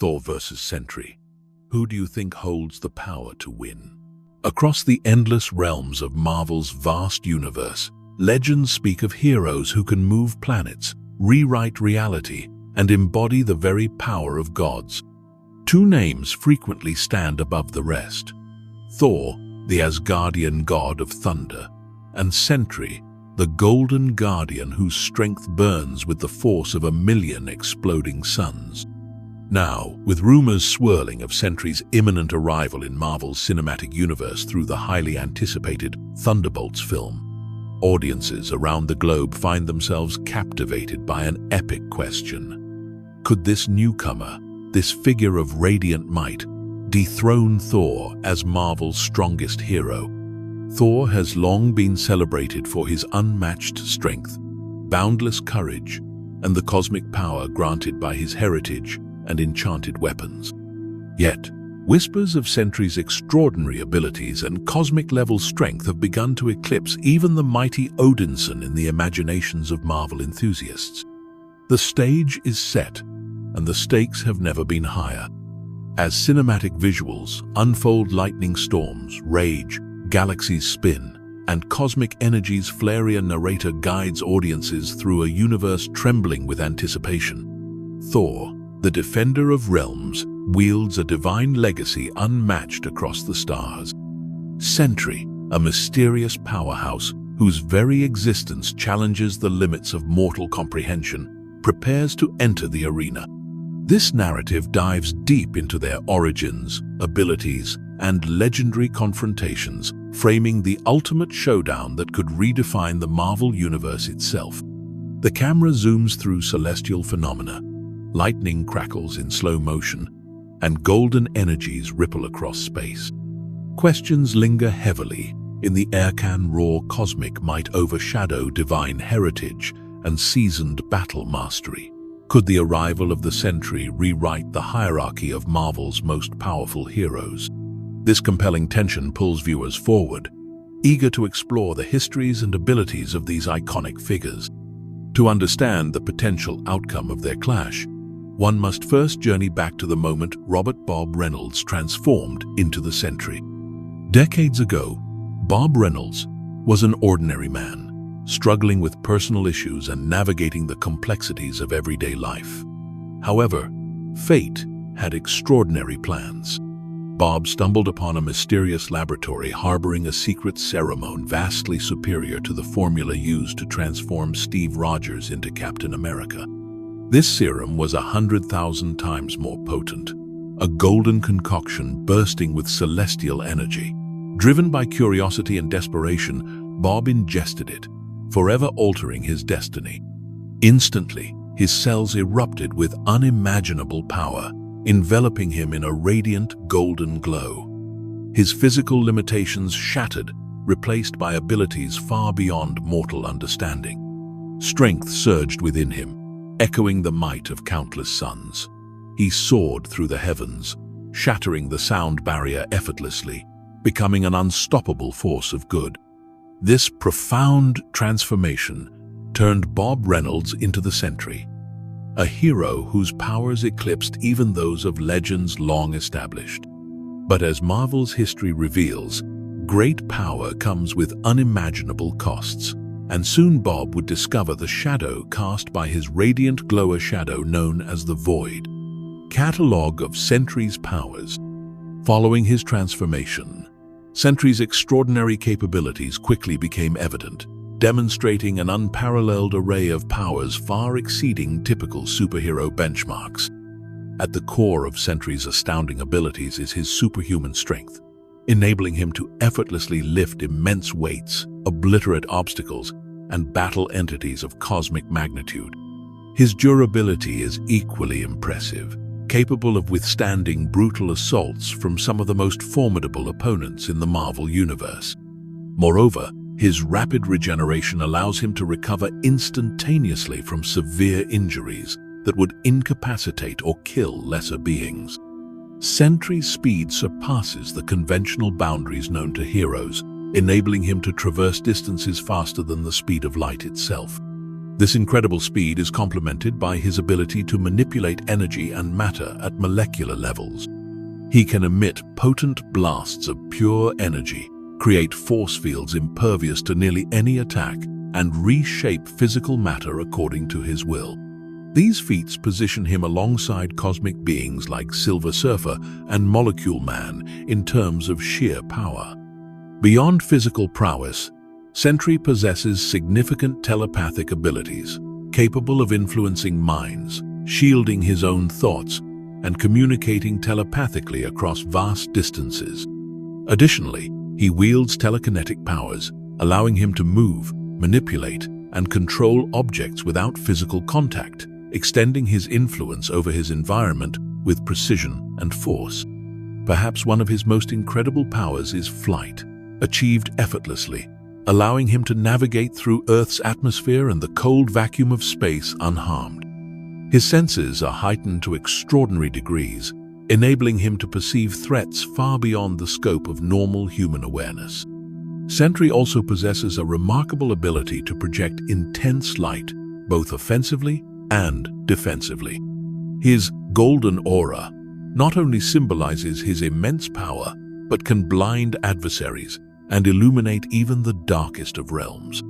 Thor vs. Sentry. Who do you think holds the power to win? Across the endless realms of Marvel's vast universe, legends speak of heroes who can move planets, rewrite reality, and embody the very power of gods. Two names frequently stand above the rest: Thor, the Asgardian god of thunder, and Sentry, the golden guardian whose strength burns with the force of 1,000,000 exploding suns. Now, with rumors swirling of Sentry's imminent arrival in Marvel's cinematic universe through the highly anticipated Thunderbolts film, audiences around the globe find themselves captivated by an epic question. Could this newcomer, this figure of radiant might, dethrone Thor as Marvel's strongest hero? Thor has long been celebrated for his unmatched strength, boundless courage, and the cosmic power granted by his heritage and enchanted weapons. Yet, whispers of Sentry's extraordinary abilities and cosmic-level strength have begun to eclipse even the mighty Odinson in the imaginations of Marvel enthusiasts. The stage is set, and the stakes have never been higher. As cinematic visuals unfold, lightning storms rage, galaxies spin, and cosmic energies flare, a narrator guides audiences through a universe trembling with anticipation. Thor, the defender of realms, wields a divine legacy unmatched across the stars. Sentry, a mysterious powerhouse whose very existence challenges the limits of mortal comprehension, prepares to enter the arena. This narrative dives deep into their origins, abilities, and legendary confrontations, framing the ultimate showdown that could redefine the Marvel Universe itself. The camera zooms through celestial phenomena. Lightning crackles in slow motion, and golden energies ripple across space. Questions linger heavily in the air. Can raw cosmic might overshadow divine heritage and seasoned battle mastery? Could the arrival of the Sentry rewrite the hierarchy of Marvel's most powerful heroes? This compelling tension pulls viewers forward, eager to explore the histories and abilities of these iconic figures. To understand the potential outcome of their clash, one must first journey back to the moment Robert Bob Reynolds transformed into the Sentry. Decades ago, Bob Reynolds was an ordinary man, struggling with personal issues and navigating the complexities of everyday life. However, fate had extraordinary plans. Bob stumbled upon a mysterious laboratory harboring a secret serum vastly superior to the formula used to transform Steve Rogers into Captain America. This serum was 100,000 times more potent, a golden concoction bursting with celestial energy. Driven by curiosity and desperation, Bob ingested it, forever altering his destiny. Instantly, his cells erupted with unimaginable power, enveloping him in a radiant golden glow. His physical limitations shattered, replaced by abilities far beyond mortal understanding. Strength surged within him, echoing the might of countless suns. He soared through the heavens, shattering the sound barrier effortlessly, becoming an unstoppable force of good. This profound transformation turned Bob Reynolds into the Sentry, a hero whose powers eclipsed even those of legends long established. But as Marvel's history reveals, great power comes with unimaginable costs, and soon Bob would discover the shadow cast by his radiant glower shadow known as the Void. Catalogue of Sentry's powers. Following his transformation, Sentry's extraordinary capabilities quickly became evident, demonstrating an unparalleled array of powers far exceeding typical superhero benchmarks. At the core of Sentry's astounding abilities is his superhuman strength, enabling him to effortlessly lift immense weights, obliterate obstacles, and battle entities of cosmic magnitude. His durability is equally impressive, capable of withstanding brutal assaults from some of the most formidable opponents in the Marvel Universe. Moreover, his rapid regeneration allows him to recover instantaneously from severe injuries that would incapacitate or kill lesser beings. Sentry's speed surpasses the conventional boundaries known to heroes, enabling him to traverse distances faster than the speed of light itself. This incredible speed is complemented by his ability to manipulate energy and matter at molecular levels. He can emit potent blasts of pure energy, create force fields impervious to nearly any attack, and reshape physical matter according to his will. These feats position him alongside cosmic beings like Silver Surfer and Molecule Man in terms of sheer power. Beyond physical prowess, Sentry possesses significant telepathic abilities, capable of influencing minds, shielding his own thoughts, and communicating telepathically across vast distances. Additionally, he wields telekinetic powers, allowing him to move, manipulate, and control objects without physical contact, extending his influence over his environment with precision and force. Perhaps one of his most incredible powers is flight, achieved effortlessly, allowing him to navigate through Earth's atmosphere and the cold vacuum of space unharmed. His senses are heightened to extraordinary degrees, enabling him to perceive threats far beyond the scope of normal human awareness. Sentry also possesses a remarkable ability to project intense light, both offensively and defensively. His golden aura not only symbolizes his immense power, but can blind adversaries and illuminate even the darkest of realms.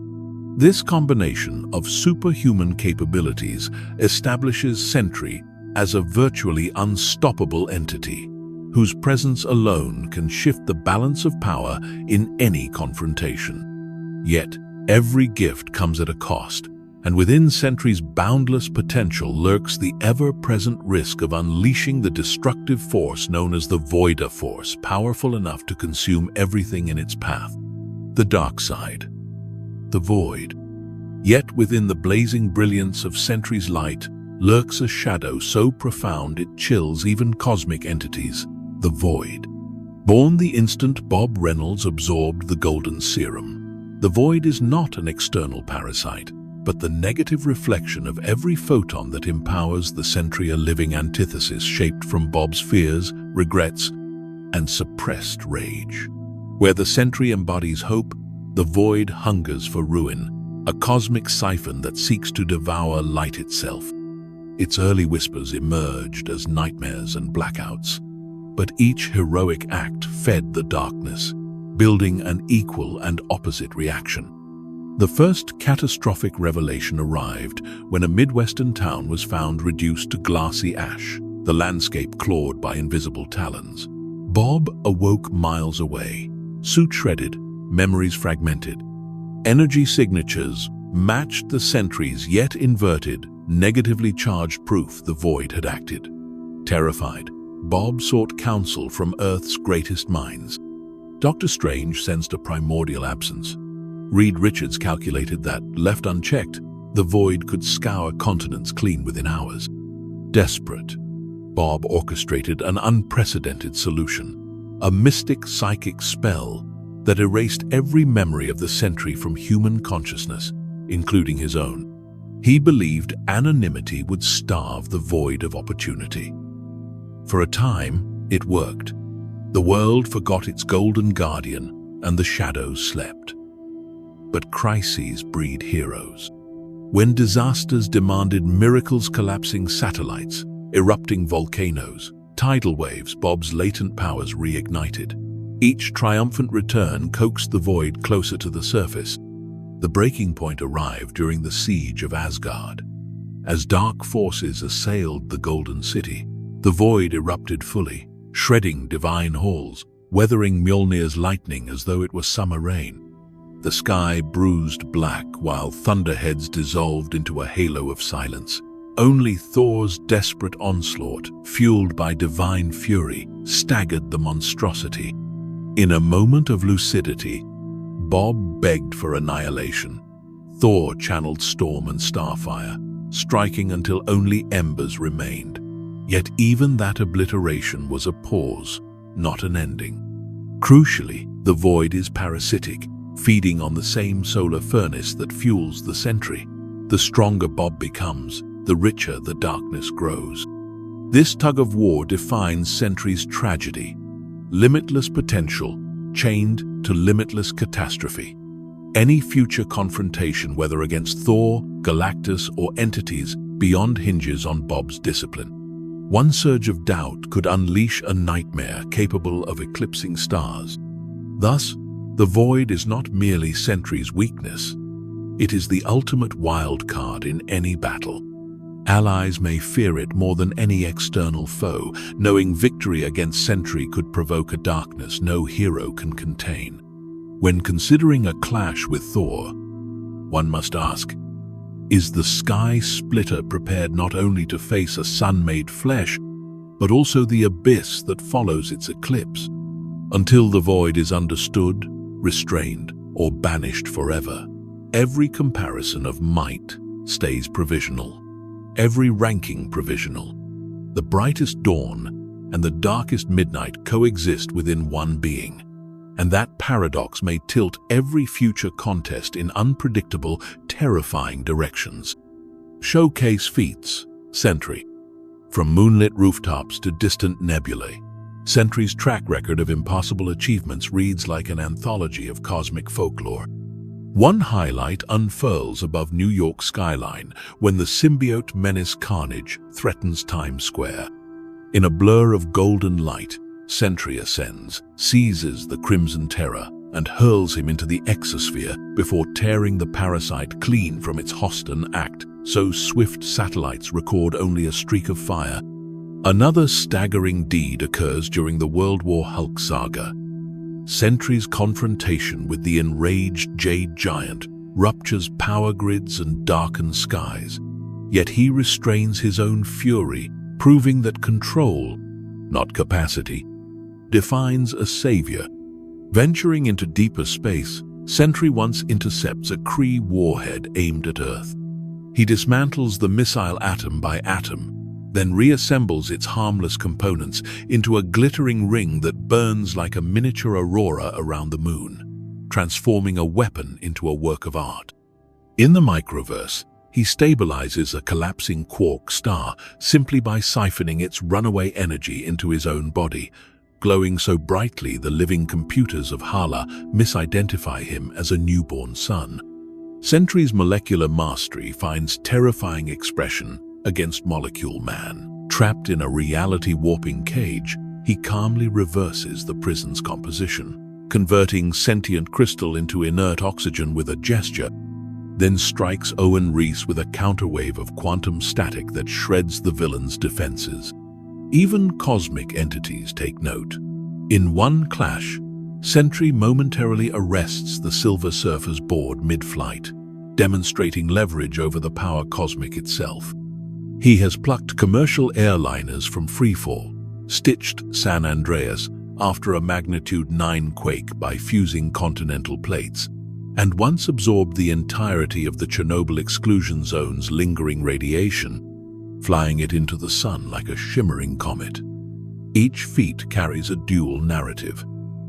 This combination of superhuman capabilities establishes Sentry as a virtually unstoppable entity, whose presence alone can shift the balance of power in any confrontation. Yet, every gift comes at a cost, and within Sentry's boundless potential lurks the ever-present risk of unleashing the destructive force known as the Voidiforce, powerful enough to consume everything in its path. The dark side. The void. Yet within the blazing brilliance of Sentry's light lurks a shadow so profound it chills even cosmic entities, the void. Born the instant Bob Reynolds absorbed the golden serum, the void is not an external parasite, but the negative reflection of every photon that empowers the Sentry, a living antithesis shaped from Bob's fears, regrets, and suppressed rage. Where the Sentry embodies hope, the void hungers for ruin, a cosmic siphon that seeks to devour light itself. Its early whispers emerged as nightmares and blackouts, but each heroic act fed the darkness, building an equal and opposite reaction. The first catastrophic revelation arrived when a Midwestern town was found reduced to glassy ash, the landscape clawed by invisible talons. Bob awoke miles away, suit shredded, memories fragmented. Energy signatures matched the Sentry's, yet inverted, negatively charged proof the void had acted. Terrified, Bob sought counsel from Earth's greatest minds. Dr. Strange sensed a primordial absence. Reed Richards calculated that, left unchecked, the void could scour continents clean within hours. Desperate, Bob orchestrated an unprecedented solution, a mystic psychic spell that erased every memory of the Sentry from human consciousness, including his own. He believed anonymity would starve the void of opportunity. For a time, it worked. The world forgot its golden guardian, and the shadows slept. But crises breed heroes. When disasters demanded miracles, collapsing satellites, erupting volcanoes, tidal waves, Bob's latent powers reignited. Each triumphant return coaxed the void closer to the surface. The breaking point arrived during the siege of Asgard. As dark forces assailed the Golden City, the void erupted fully, shredding divine halls, weathering Mjolnir's lightning as though it were summer rain. The sky bruised black while thunderheads dissolved into a halo of silence. Only Thor's desperate onslaught, fueled by divine fury, staggered the monstrosity. In a moment of lucidity, Bob begged for annihilation. Thor channeled storm and starfire, striking until only embers remained. Yet even that obliteration was a pause, not an ending. Crucially, the void is parasitic, feeding on the same solar furnace that fuels the Sentry. The stronger Bob becomes, the richer the darkness grows. This tug-of-war defines Sentry's tragedy. Limitless potential, chained to limitless catastrophe. Any future confrontation, whether against Thor, Galactus, or entities beyond hinges on Bob's discipline. One surge of doubt could unleash a nightmare capable of eclipsing stars. Thus, the Void is not merely Sentry's weakness. It is the ultimate wild card in any battle. Allies may fear it more than any external foe, knowing victory against Sentry could provoke a darkness no hero can contain. When considering a clash with Thor, one must ask, is the Sky Splitter prepared not only to face a sun-made flesh, but also the abyss that follows its eclipse? Until the Void is understood, restrained, or banished forever, every comparison of might stays provisional. Every ranking provisional. The brightest dawn and the darkest midnight coexist within one being, and that paradox may tilt every future contest in unpredictable, terrifying directions. Showcase feats. Sentry. From moonlit rooftops to distant nebulae, Sentry's track record of impossible achievements reads like an anthology of cosmic folklore. One highlight unfurls above New York's skyline when the symbiote menace Carnage threatens Times Square. In a blur of golden light, Sentry ascends, seizes the Crimson Terror, and hurls him into the exosphere before tearing the parasite clean from its Houston act, so swift satellites record only a streak of fire. Another staggering deed occurs during the World War Hulk saga. Sentry's confrontation with the enraged Jade Giant ruptures power grids and darkens skies, yet he restrains his own fury, proving that control, not capacity, defines a savior. Venturing into deeper space, Sentry once intercepts a Kree warhead aimed at Earth. He dismantles the missile atom by atom, then reassembles its harmless components into a glittering ring that burns like a miniature aurora around the moon, transforming a weapon into a work of art. In the microverse, he stabilizes a collapsing quark star simply by siphoning its runaway energy into his own body, glowing so brightly the living computers of Hala misidentify him as a newborn son. Sentry's molecular mastery finds terrifying expression against Molecule Man. Trapped in a reality-warping cage, he calmly reverses the prison's composition, converting sentient crystal into inert oxygen with a gesture, then strikes Owen Reese with a counterwave of quantum static that shreds the villain's defenses. Even cosmic entities take note. In one clash, Sentry momentarily arrests the Silver Surfer's board mid-flight, demonstrating leverage over the power cosmic itself. He has plucked commercial airliners from freefall, stitched San Andreas after a magnitude 9 quake by fusing continental plates, and once absorbed the entirety of the Chernobyl exclusion zone's lingering radiation, flying it into the sun like a shimmering comet. Each feat carries a dual narrative,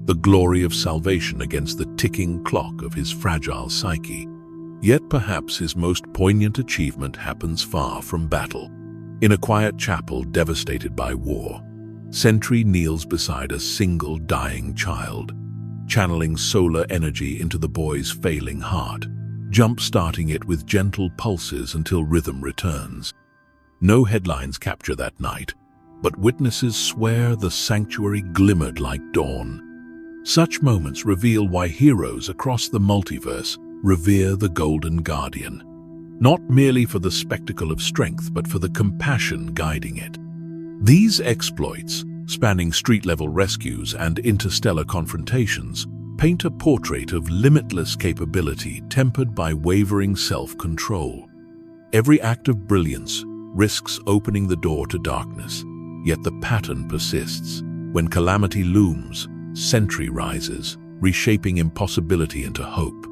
the glory of salvation against the ticking clock of his fragile psyche. Yet perhaps his most poignant achievement happens far from battle. In a quiet chapel devastated by war, Sentry kneels beside a single dying child, channeling solar energy into the boy's failing heart, jump-starting it with gentle pulses until rhythm returns. No headlines capture that night, but witnesses swear the sanctuary glimmered like dawn. Such moments reveal why heroes across the multiverse revere the Golden Guardian, not merely for the spectacle of strength, but for the compassion guiding it. These exploits, spanning street-level rescues and interstellar confrontations, paint a portrait of limitless capability tempered by wavering self-control. Every act of brilliance risks opening the door to darkness, yet the pattern persists. When calamity looms, Sentry rises, reshaping impossibility into hope.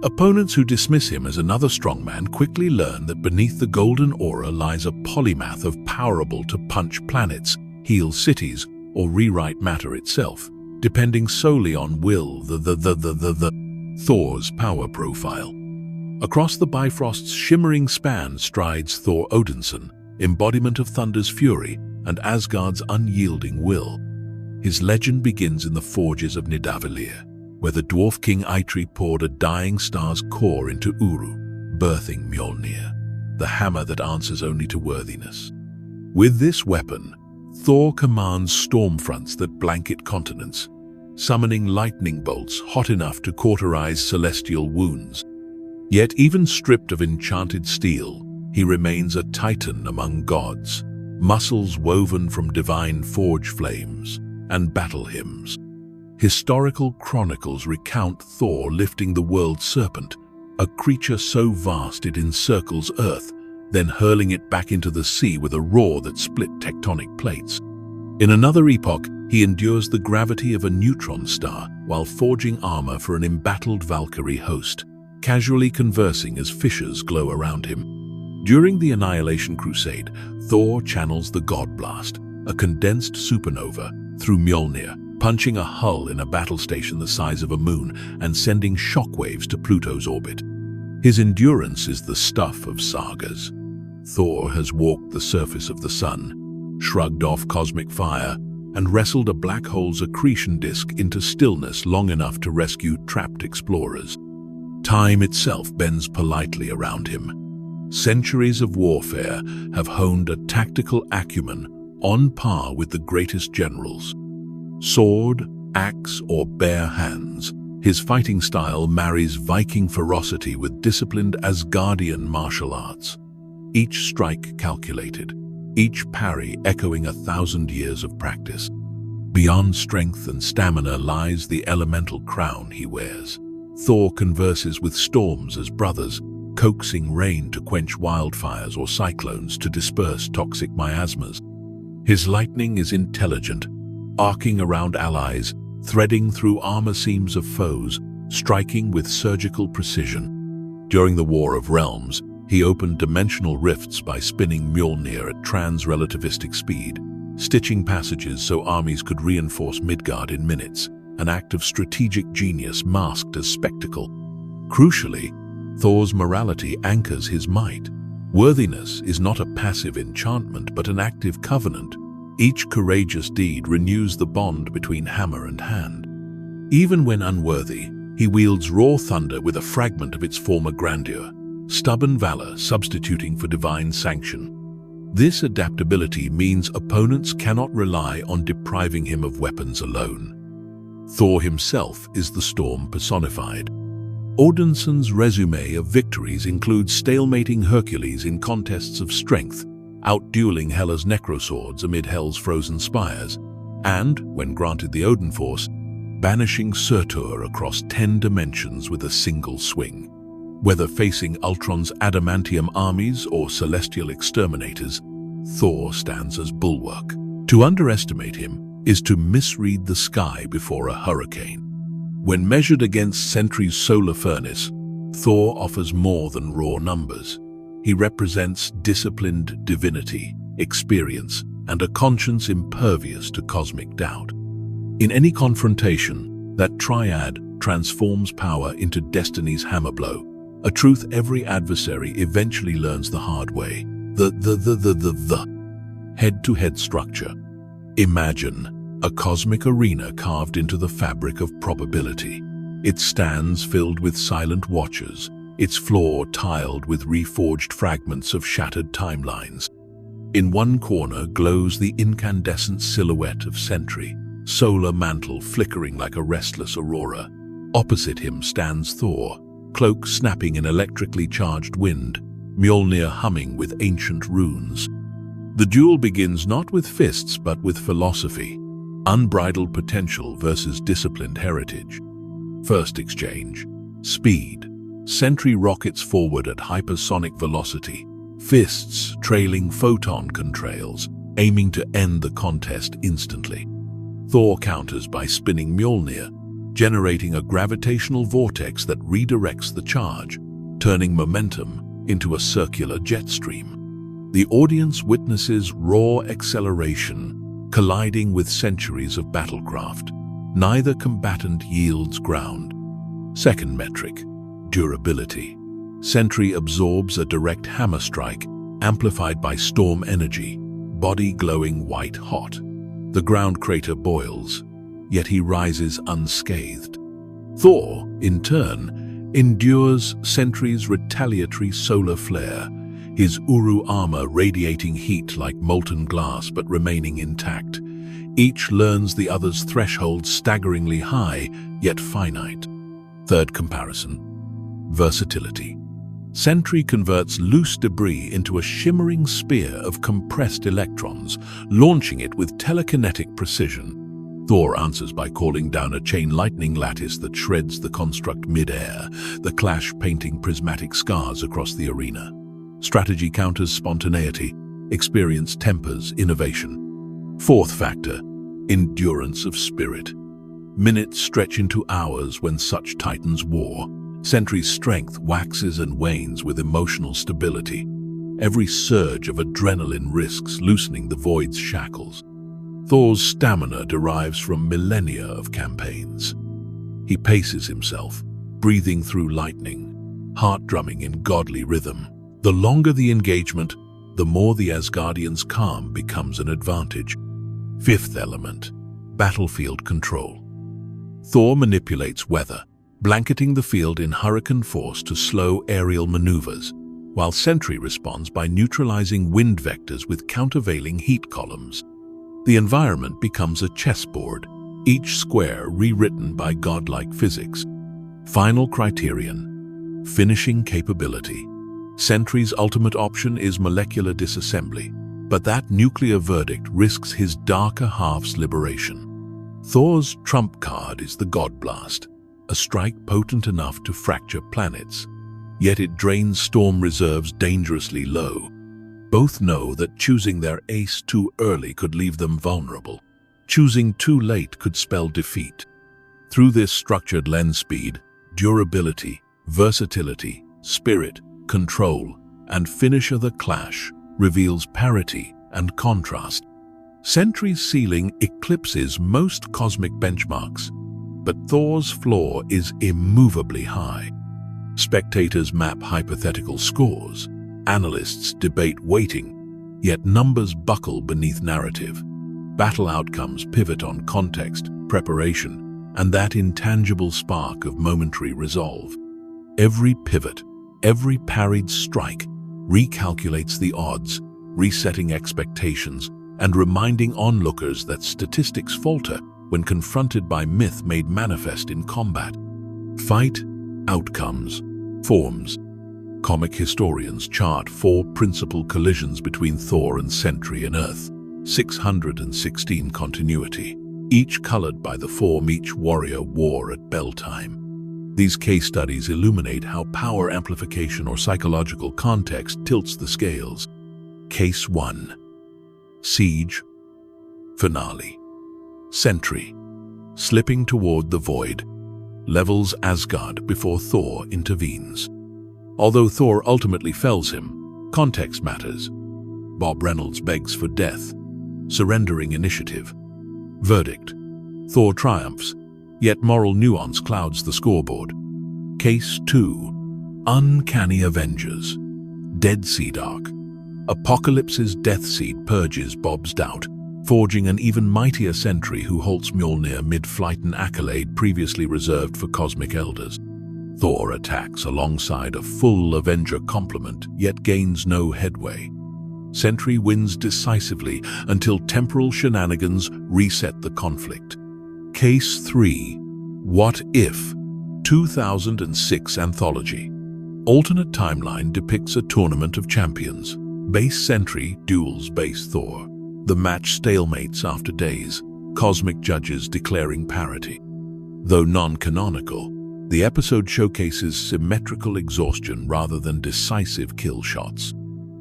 Opponents who dismiss him as another strongman quickly learn that beneath the golden aura lies a polymath of power able to punch planets, heal cities, or rewrite matter itself, depending solely on will. Thor's power profile. Across the Bifrost's shimmering span strides Thor Odinson, embodiment of Thunder's fury and Asgard's unyielding will. His legend begins in the forges of Nidavellir, where the dwarf king Eitri poured a dying star's core into Uru, birthing Mjolnir, the hammer that answers only to worthiness. With this weapon, Thor commands storm fronts that blanket continents, summoning lightning bolts hot enough to cauterize celestial wounds. Yet even stripped of enchanted steel, he remains a titan among gods, muscles woven from divine forge flames and battle hymns. Historical chronicles recount Thor lifting the world serpent, a creature so vast it encircles Earth, then hurling it back into the sea with a roar that split tectonic plates. In another epoch, he endures the gravity of a neutron star while forging armor for an embattled Valkyrie host, casually conversing as fissures glow around him. During the Annihilation Crusade, Thor channels the God Blast, a condensed supernova, through Mjolnir, punching a hull in a battle station the size of a moon and sending shockwaves to Pluto's orbit. His endurance is the stuff of sagas. Thor has walked the surface of the sun, shrugged off cosmic fire, and wrestled a black hole's accretion disk into stillness long enough to rescue trapped explorers. Time itself bends politely around him. Centuries of warfare have honed a tactical acumen on par with the greatest generals. Sword, axe, or bare hands, his fighting style marries Viking ferocity with disciplined Asgardian martial arts. Each strike calculated, each parry echoing 1,000 years of practice. Beyond strength and stamina lies the elemental crown he wears. Thor converses with storms as brothers, coaxing rain to quench wildfires or cyclones to disperse toxic miasmas. His lightning is intelligent, arcing around allies, threading through armor seams of foes, striking with surgical precision. During the War of Realms, he opened dimensional rifts by spinning Mjolnir at trans-relativistic speed, stitching passages so armies could reinforce Midgard in minutes, an act of strategic genius masked as spectacle. Crucially, Thor's morality anchors his might. Worthiness is not a passive enchantment but an active covenant. Each courageous deed renews the bond between hammer and hand. Even when unworthy, he wields raw thunder with a fragment of its former grandeur, stubborn valor substituting for divine sanction. This adaptability means opponents cannot rely on depriving him of weapons alone. Thor himself is the storm personified. Odinson's resume of victories includes stalemating Hercules in contests of strength, outdueling Hela's necroswords amid Hell's frozen spires, and, when granted the Odinforce, banishing Surtur across 10 dimensions with a single swing. Whether facing Ultron's adamantium armies or celestial exterminators, Thor stands as bulwark. To underestimate him is to misread the sky before a hurricane. When measured against Sentry's solar furnace, Thor offers more than raw numbers. He represents disciplined divinity, experience, and a conscience impervious to cosmic doubt. In any confrontation, that triad transforms power into destiny's hammer blow, a truth every adversary eventually learns the hard way. The head-to-head structure. Imagine a cosmic arena carved into the fabric of probability. Its stands filled with silent watchers, its floor tiled with reforged fragments of shattered timelines. In one corner glows the incandescent silhouette of Sentry, solar mantle flickering like a restless aurora. Opposite him stands Thor, cloak snapping in electrically charged wind, Mjolnir humming with ancient runes. The duel begins not with fists but with philosophy, unbridled potential versus disciplined heritage. First exchange. Speed. Sentry rockets forward at hypersonic velocity, fists trailing photon contrails, aiming to end the contest instantly. Thor counters by spinning Mjolnir, generating a gravitational vortex that redirects the charge, turning momentum into a circular jet stream. The audience witnesses raw acceleration, colliding with centuries of battlecraft. Neither combatant yields ground. Second metric. Durability. Sentry absorbs a direct hammer strike, amplified by storm energy, body glowing white hot. The ground crater boils, yet he rises unscathed. Thor, in turn, endures Sentry's retaliatory solar flare, his Uru armor radiating heat like molten glass but remaining intact. Each learns the other's threshold staggeringly high, yet finite. Third comparison: versatility. Sentry converts loose debris into a shimmering spear of compressed electrons, launching it with telekinetic precision. Thor answers by calling down a chain lightning lattice that shreds the construct mid-air, the clash painting prismatic scars across the arena. Strategy counters spontaneity, experience tempers innovation. Fourth factor: endurance of spirit. Minutes stretch into hours when such titans war. Sentry's strength waxes and wanes with emotional stability. Every surge of adrenaline risks loosening the void's shackles. Thor's stamina derives from millennia of campaigns. He paces himself, breathing through lightning, heart drumming in godly rhythm. The longer the engagement, the more the Asgardian's calm becomes an advantage. Fifth element: battlefield control. Thor manipulates weather, blanketing the field in hurricane force to slow aerial maneuvers, while Sentry responds by neutralizing wind vectors with countervailing heat columns. The environment becomes a chessboard, each square rewritten by godlike physics. Final criterion: finishing capability. Sentry's ultimate option is molecular disassembly, but that nuclear verdict risks his darker half's liberation. Thor's trump card is the God Blast, a strike potent enough to fracture planets, yet it drains storm reserves dangerously low. Both know that choosing their ace too early could leave them vulnerable. Choosing too late could spell defeat. Through this structured lens speed, durability, versatility, spirit, control, and finish of the clash reveals parity and contrast. Sentry's ceiling eclipses most cosmic benchmarks, but Thor's floor is immovably high. Spectators map hypothetical scores, analysts debate weighting, yet numbers buckle beneath narrative. Battle outcomes pivot on context, preparation, and that intangible spark of momentary resolve. Every pivot, every parried strike, recalculates the odds, resetting expectations, and reminding onlookers that statistics falter when confronted by myth made manifest in combat. Fight, outcomes, forms. Comic historians chart 4 principal collisions between Thor and Sentry and Earth, 616 continuity, each colored by the form each warrior wore at bell time. These case studies illuminate how power amplification or psychological context tilts the scales. Case 1. Siege. Finale. Sentry, slipping toward the void, levels Asgard before Thor intervenes. Although Thor ultimately fells him, context matters. Bob Reynolds begs for death, surrendering initiative. Verdict: Thor triumphs, yet moral nuance clouds the scoreboard. Case 2. Uncanny Avengers. Dead Seed Arc. Apocalypse's death seed purges Bob's doubt, forging an even mightier Sentry who halts Mjolnir mid-flight, an accolade previously reserved for cosmic elders. Thor attacks alongside a full Avenger complement, yet gains no headway. Sentry wins decisively until temporal shenanigans reset the conflict. Case 3. What If? 2006 Anthology. Alternate timeline depicts a tournament of champions. Base Sentry duels base Thor. The match stalemates after days, cosmic judges declaring parity. Though non-canonical, the episode showcases symmetrical exhaustion rather than decisive kill shots.